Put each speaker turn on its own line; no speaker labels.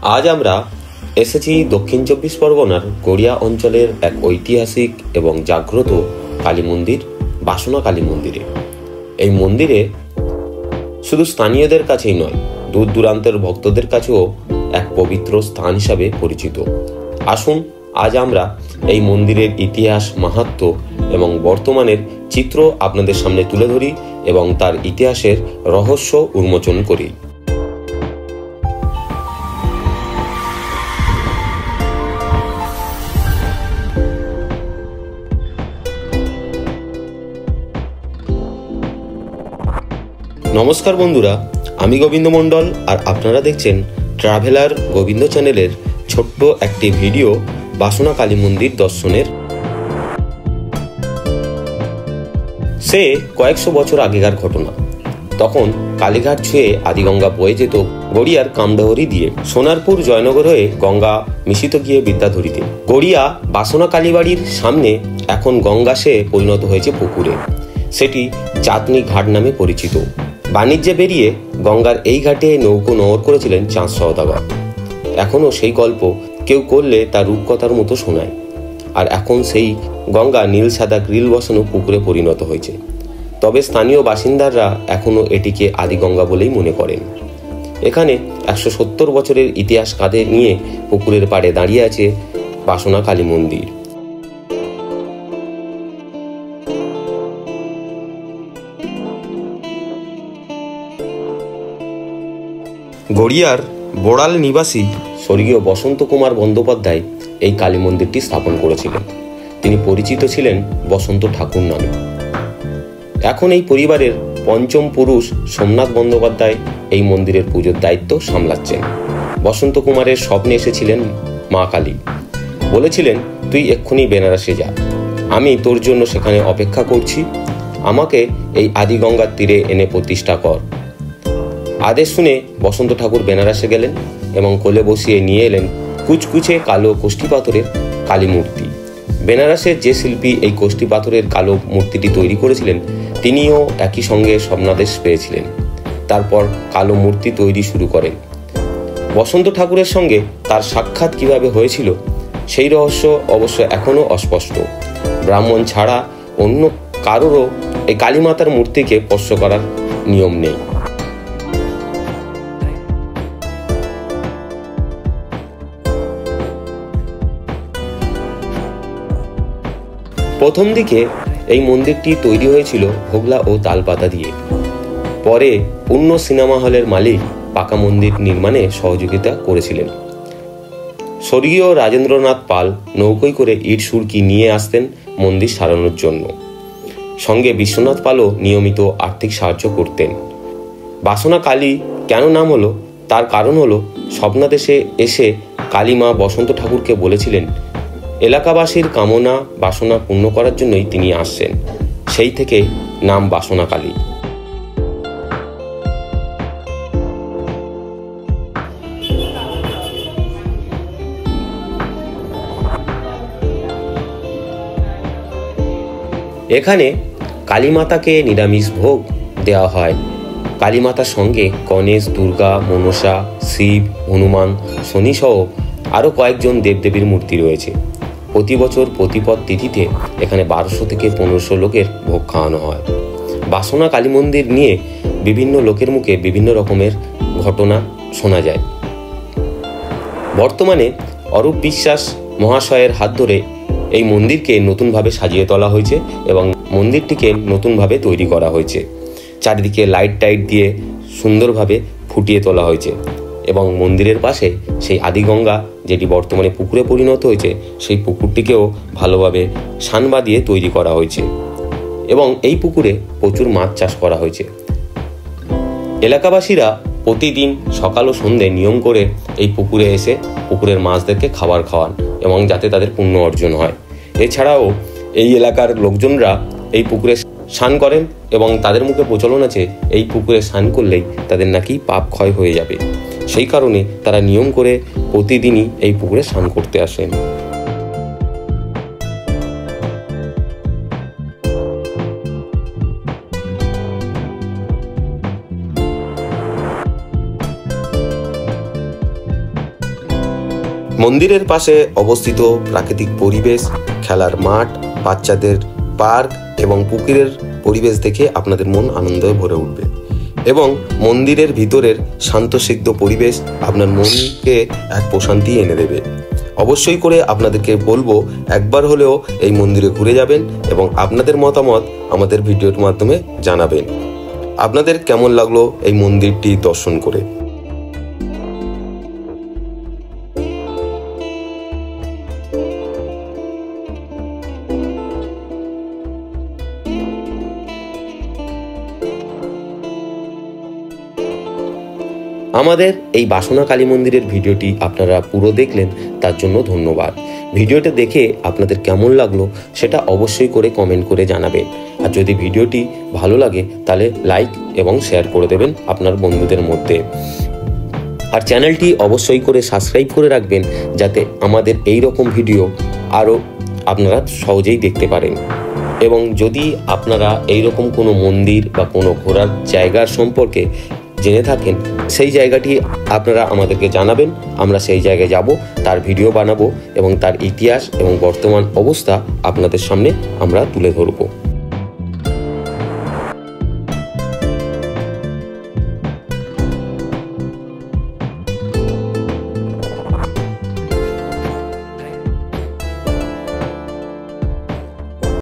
আজ আমরা এসেছি দক্ষিণ চব্বিশ পরগনার গড়িয়া অঞ্চলের এক ঐতিহাসিক এবং জাগ্রত কালী মন্দির বাসনা কালী মন্দিরে। এই মন্দিরে শুধু স্থানীয়দের কাছেই নয়, দূর দূরান্তের ভক্তদের কাছেও এক পবিত্র স্থান হিসাবে পরিচিত। আসুন আজ আমরা এই মন্দিরের ইতিহাস, মাহাত্ম্য এবং বর্তমানের চিত্র আপনাদের সামনে তুলে ধরি এবং তার ইতিহাসের রহস্য উন্মোচন করি। নমস্কার বন্ধুরা, আমি গোবিন্দ মণ্ডল আর আপনারা দেখছেন ট্রাভেলার গোবিন্দ চ্যানেলের ছোট্ট একটি ভিডিও বাসনা কালী মন্দির দর্শনের। সে কয়েকশো বছর আগেকার ঘটনা। তখন কালীঘাট ছুঁয়ে আদিগঙ্গা বয়ে যেত গড়িয়ার কামডহরি দিয়ে সোনারপুর জয়নগর হয়ে গঙ্গা মিশিত গিয়ে বিদ্যাধরীতে। গড়িয়া বাসনা কালীবাড়ির সামনে এখন গঙ্গা সে পরিণত হয়েছে পুকুরে। সেটি চাঁদনি ঘাট নামে পরিচিত। বাণিজ্যে বেরিয়ে গঙ্গার এই ঘাটে নৌকো নোঙর করেছিলেন চাঁদ সওদাগর। এখনও সেই গল্প কেউ করলে তার রূপকথার মতো শোনায়। আর এখন সেই গঙ্গা নীল সাদা গ্রিল বসানো পুকুরে পরিণত হয়েছে। তবে স্থানীয় বাসিন্দারা এখনও এটিকে আদিগঙ্গা বলেই মনে করেন। এখানে 170 বছরের ইতিহাস কাঁধে নিয়ে পুকুরের পাড়ে দাঁড়িয়ে আছে বাসনা কালী মন্দির। গড়িয়ার বোড়াল নিবাসী স্বর্গীয় বসন্ত কুমার বন্দ্যোপাধ্যায় এই কালী মন্দিরটি স্থাপন করেছিলেন। তিনি পরিচিত ছিলেন বসন্ত ঠাকুর নামে। এখন এই পরিবারের পঞ্চম পুরুষ সোমনাথ বন্দ্যোপাধ্যায় এই মন্দিরের পুজোর দায়িত্ব সামলাচ্ছেন। বসন্ত কুমারের স্বপ্নে এসেছিলেন মা কালী। বলেছিলেন, তুই এক্ষুনি বেনারসে যা, আমি তোর জন্য সেখানে অপেক্ষা করছি, আমাকে এই আদিগঙ্গার তীরে এনে প্রতিষ্ঠা কর। আদেশ শুনে বসন্ত ঠাকুর বেনারসে গেলেন এবং কোলে বসিয়ে নিয়ে এলেন কুচকুচে কালো কোষ্ঠী পাথরের কালী মূর্তি। বেনারসের যে শিল্পী এই কোষ্ঠী পাথরের কালো মূর্তিটি তৈরি করেছিলেন, তিনিও একই সঙ্গে স্বপ্নাদেশ পেয়েছিলেন। তারপর কালো মূর্তি তৈরি শুরু করেন। বসন্ত ঠাকুরের সঙ্গে তার সাক্ষাৎ কিভাবে হয়েছিল সেই রহস্য অবশ্য এখনও অস্পষ্ট। ব্রাহ্মণ ছাড়া অন্য কারোরও এই কালীমাতার মূর্তিকে স্পর্শ করার নিয়ম নেই। প্রথম দিকে এই মন্দিরটি তৈরি হয়েছিল হোগলা ও তালপাতা দিয়ে। পরে পূর্ণ সিনেমা হলের মালিক পাকা মন্দির নির্মাণে সহযোগিতা করেছিলেন। স্বর্গীয় রাজেন্দ্রনাথ পাল নৌকোয় করে ইট সুরকি নিয়ে আসতেন মন্দির সারানোর জন্য। সঙ্গে বিশ্বনাথ পালও নিয়মিত আর্থিক সাহায্য করতেন। বাসনা কালী কেন নাম হলো, তার কারণ হলো স্বপ্নাদেশে এসে কালী মা বসন্ত ঠাকুরকে বলেছিলেন এলাকাবাসীর কামনা বাসনা পূর্ণ করার জন্যই তিনি আসছেন। সেই থেকে নাম বাসনা কালী। এখানে কালীমাতাকে নিরামিষ ভোগ দেওয়া হয়। কালীমাতার সঙ্গে গণেশ, দুর্গা, মনসা, শিব, হনুমান, শনি সহ আরও কয়েকজন দেবদেবীর মূর্তি রয়েছে। প্রতি বছর প্রতিপদ তিথিতে এখানে 1200 থেকে 1500 লোকের ভোগ খাওয়ানো হয়। বাসনা কালী মন্দির নিয়ে বিভিন্ন লোকের মুখে বিভিন্ন রকমের ঘটনা শোনা যায়। বর্তমানে অরূপ বিশ্বাস মহাশয়ের হাত ধরে এই মন্দিরকে নতুনভাবে সাজিয়ে তোলা হয়েছে এবং মন্দিরটিকে নতুনভাবে তৈরি করা হয়েছে। চারিদিকে লাইট টাইট দিয়ে সুন্দরভাবে ফুটিয়ে তোলা হয়েছে এবং মন্দিরের পাশে সেই আদিগঙ্গা, যেটি বর্তমানে পুকুরে পরিণত হয়েছে, সেই পুকুরটিকেও ভালোভাবে সানবা দিয়ে তৈরি করা হয়েছে এবং এই পুকুরে প্রচুর মাছ চাষ করা হয়েছে। এলাকাবাসীরা প্রতিদিন সকাল ও সন্ধ্যে নিয়ম করে এই পুকুরে এসে পুকুরের মাছদেরকে খাবার খাওয়ান এবং যাতে তাদের পুণ্য অর্জন হয়। এছাড়াও এই এলাকার লোকজনরা এই পুকুরে স্নান করেন এবং তাদের মুখে প্রচলন আছে এই পুকুরে স্নান করলেই তাদের নাকি পাপ ক্ষয় হয়ে যাবে। সেই কারণে তারা নিয়ম করে প্রতিদিনই এই পুকুরে স্নান করতে আসেন। মন্দিরের পাশে অবস্থিত প্রাকৃতিক পরিবেশ, খেলার মাঠ, বাচ্চাদের পার্ক এবং পুকুরের পরিবেশ দেখে আপনাদের মন আনন্দে ভরে উঠবে এবং মন্দিরের ভিতরের শান্তশিদ্ধ পরিবেশ আপনার মনকে এক প্রশান্তি এনে দেবে। অবশ্যই করে আপনাদেরকে বলবো একবার হলেও এই মন্দিরে ঘুরে যাবেন এবং আপনাদের মতামত আমাদের ভিডিওর মাধ্যমে জানাবেন। আপনাদের কেমন লাগলো এই মন্দিরটি দর্শন করে। আমাদের এই বাসনা কালী মন্দিরের ভিডিওটি আপনারা পুরো দেখলেন, তার জন্য ধন্যবাদ। ভিডিওটা দেখে আপনাদের কেমন লাগলো সেটা অবশ্যই করে কমেন্ট করে জানাবেন। আর যদি ভিডিওটি ভালো লাগে তাহলে লাইক এবং শেয়ার করে দেবেন আপনার বন্ধুদের মধ্যে। আর চ্যানেলটি অবশ্যই করে সাবস্ক্রাইব করে রাখবেন যাতে আমাদের এই রকম ভিডিও আরও আপনারা সহজেই দেখতে পারেন। এবং যদি আপনারা এই রকম কোনো মন্দির বা কোনো ঘোরার জায়গার সম্পর্কে জেনে থাকেন, সেই জায়গাটি আপনারা আমাদেরকে জানাবেন। আমরা সেই জায়গায় যাব, তার ভিডিও বানাবো এবং তার ইতিহাস এবং বর্তমান অবস্থা আপনাদের সামনে আমরা তুলে ধরবো।